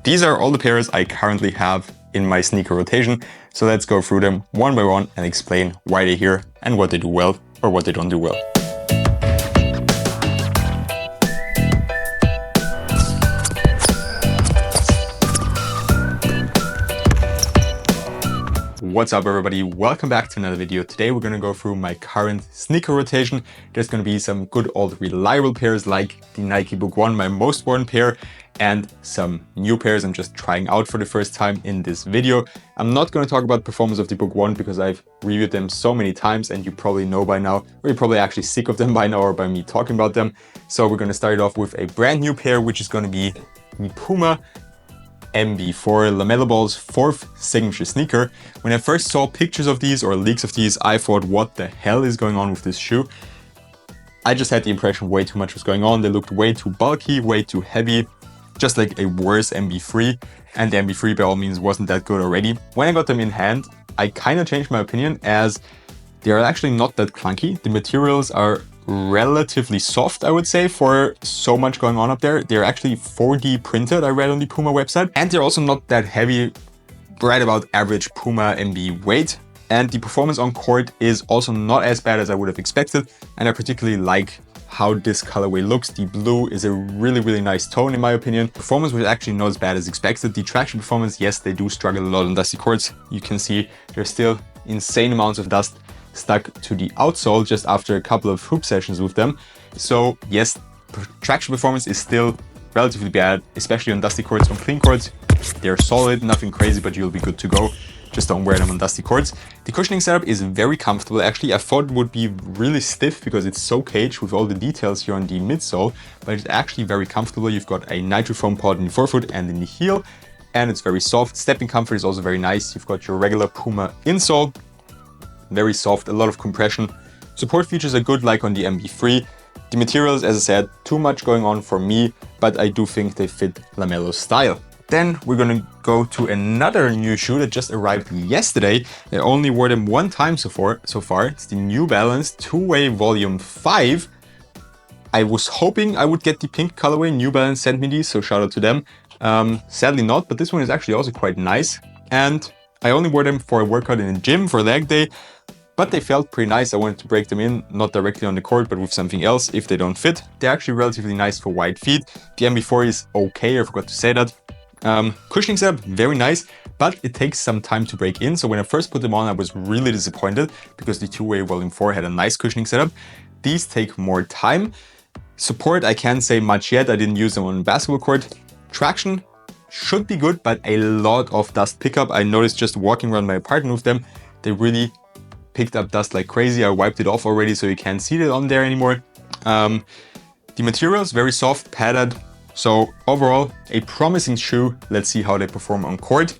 These are all the pairs I currently have in my sneaker rotation. So let's go through them one by one and explain why they're here and what they do well or what they don't do well. What's up everybody, welcome back to another video. Today we're going to go through my current sneaker rotation. There's going to be some good old reliable pairs like the Nike Book 1, my most worn pair, and some new pairs I'm just trying out for the first time in this video. I'm not going to talk about performance of the Book 1 because I've reviewed them so many times and you probably know by now, or you're probably actually sick of them by now or by me talking about them. So we're going to start off with a brand new pair, which is going to be the Puma MB4 LaMelo Ball's fourth signature sneaker. When I first saw pictures of these or leaks of these, I thought, what the hell is going on with this shoe? I just had the impression way too much was going on. They looked way too bulky, way too heavy, just like a worse MB3. And the MB3 by all means wasn't that good already. When I got them in hand, I kind of changed my opinion as they are actually not that clunky. The materials are relatively soft, I would say, for so much going on up there. They're actually 4D printed, I read on the Puma website, and they're also not that heavy, right about average Puma MB weight. And the performance on court is also not as bad as I would have expected, and I particularly like how this colorway looks. The blue is a really nice tone in my opinion. Performance was actually not as bad as expected. The traction performance, yes, they do struggle a lot on dusty courts. You can see there's still insane amounts of dust stuck to the outsole just after a couple of hoop sessions with them. So yes, traction performance is still relatively bad, especially on dusty courts. On clean courts, they're solid, nothing crazy, but you'll be good to go. Just don't wear them on dusty courts. The cushioning setup is very comfortable. Actually, I thought it would be really stiff because it's so caged with all the details here on the midsole, but it's actually very comfortable. You've got a nitrofoam pod in the forefoot and in the heel, and it's very soft. Stepping comfort is also very nice. You've got your regular Puma insole, very soft, a lot of compression. Support features are good like on the MB3. The materials, as I said, too much going on for me, but I do think they fit LaMelo's style. Then we're gonna go to another new shoe that just arrived yesterday. I only wore them one time so far. It's the New Balance two-way volume 5. I was hoping I would get the pink colorway. New Balance sent me these, so shout out to them. Sadly not, but this one is actually also quite nice. And I only wore them for a workout in the gym for leg day, but they felt pretty nice. I wanted to break them in, not directly on the court, but with something else if they don't fit. They're actually relatively nice for wide feet. The MB4 is okay, I forgot to say that. Cushioning setup, very nice, but it takes some time to break in. So when I first put them on, I was really disappointed because the two-way volume 4 had a nice cushioning setup. These take more time. Support, I can't say much yet. I didn't use them on basketball court. Traction should be good, but a lot of dust pickup. I noticed just walking around my apartment with them, they really picked up dust like crazy. I wiped it off already, so you can't see it on there anymore. The materials, very soft, padded. So overall, a promising shoe. Let's see how they perform on court.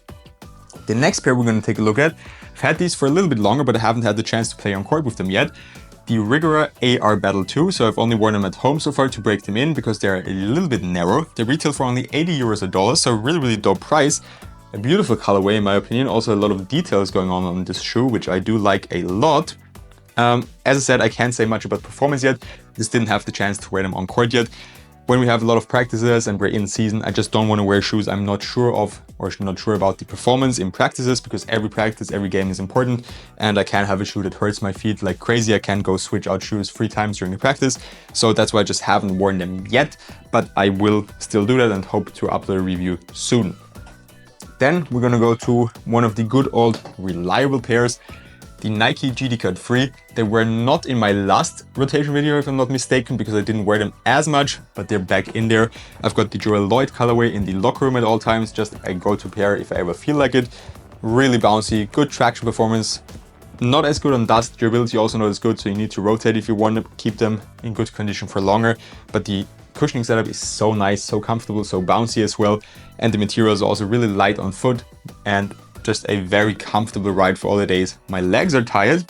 The next pair we're going to take a look at. I've had these for a little bit longer, but I haven't had the chance to play on court with them yet. The Rigora AR Battle 2, so I've only worn them at home so far to break them in because they're a little bit narrow. They retail for only 80 euros a dollar, so really dope price. A beautiful colorway in my opinion, also a lot of details going on this shoe, which I do like a lot. As I said, I can't say much about performance yet. Just didn't have the chance to wear them on court yet. When we have a lot of practices and we're in season, I just don't want to wear shoes I'm not sure of or not sure about the performance in practices, because every practice, every game is important, and I can't have a shoe that hurts my feet like crazy. I can't go switch out shoes 3 times during the practice, so that's why I just haven't worn them yet, but I will still do that and hope to upload a review soon. Then we're gonna go to one of the good old reliable pairs, the Nike GT Cut 3. They were not in my last rotation video if I'm not mistaken, because I didn't wear them as much, but they're back in there. I've got the Joel Lloyd colorway in the locker room at all times, just a go-to pair if I ever feel like it. Really bouncy, good traction performance, not as good on dust. Durability also not as good, so you need to rotate if you want to keep them in good condition for longer. But the cushioning setup is so nice, so comfortable, so bouncy as well. And the material is also really light on foot and just a very comfortable ride for all the days my legs are tired.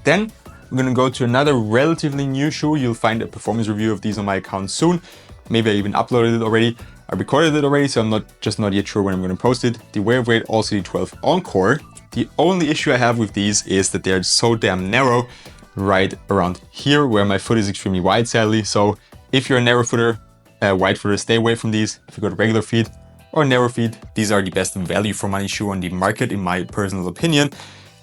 Then we're gonna go to another relatively new shoe. You'll find a performance review of these on my account soon. Maybe I even uploaded it already. I recorded it already, so I'm not yet sure when I'm gonna post it. The Wear Weight All City 12 Encore. The only issue I have with these is that they're so damn narrow right around here where my foot is extremely wide, sadly. So if you're a narrow footer, wide footer, stay away from these. If you've got regular feet, or narrow feet, these are the best value for money shoe on the market in my personal opinion.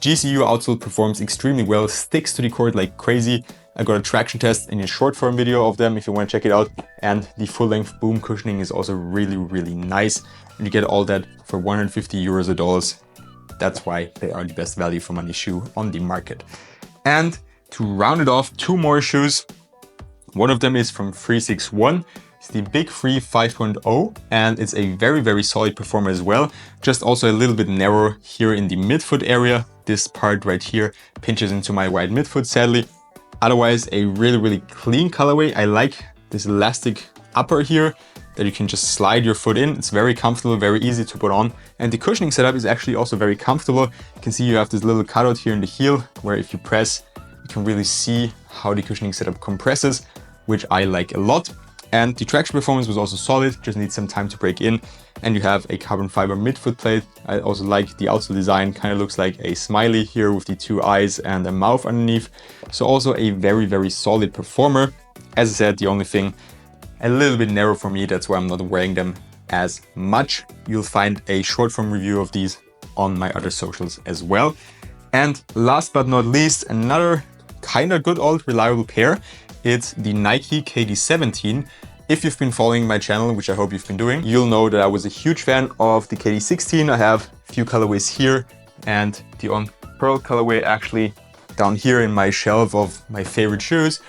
GCU outsole performs extremely well, sticks to the court like crazy. I got a traction test in a short form video of them if you want to check it out. And the full length boom cushioning is also really nice. And you get all that for 150 euros a dollars. That's why they are the best value for money shoe on the market. And to round it off, two more shoes. One of them is from 361. It's the Big Free 5.0 and it's a very solid performer as well. Just also a little bit narrow here in the midfoot area. This part right here pinches into my wide midfoot sadly. Otherwise a really clean colorway. I like this elastic upper here that you can just slide your foot in. It's very comfortable, very easy to put on. And the cushioning setup is actually also very comfortable. You can see you have this little cutout here in the heel where if you press, you can really see how the cushioning setup compresses, which I like a lot. And the traction performance was also solid, just needs some time to break in. And you have a carbon fiber midfoot plate. I also like the outsole design, kind of looks like a smiley here with the two eyes and a mouth underneath. So also a very solid performer. As I said, the only thing, a little bit narrow for me, that's why I'm not wearing them as much. You'll find a short form review of these on my other socials as well. And last but not least, another kind of good old reliable pair. It's the Nike KD17. If you've been following my channel, which I hope you've been doing, you'll know that I was a huge fan of the KD16. I have a few colorways here and the on pearl colorway actually down here in my shelf of my favorite shoes.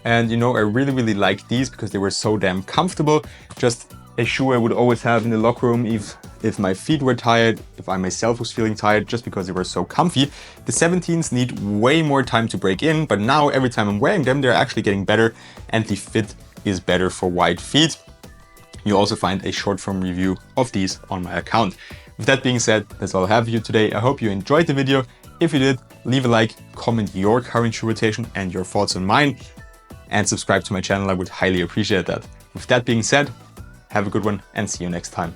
And you know, I really like these because they were so damn comfortable. Just a shoe I would always have in the locker room if my feet were tired, if I myself was feeling tired, just because they were so comfy. The 17s need way more time to break in, but now every time I'm wearing them, they're actually getting better and the fit is better for wide feet. You'll also find a short form review of these on my account. With that being said, that's all I have for you today. I hope you enjoyed the video. If you did, leave a like, comment your current shoe rotation and your thoughts on mine, and subscribe to my channel. I would highly appreciate that. With that being said, have a good one and see you next time.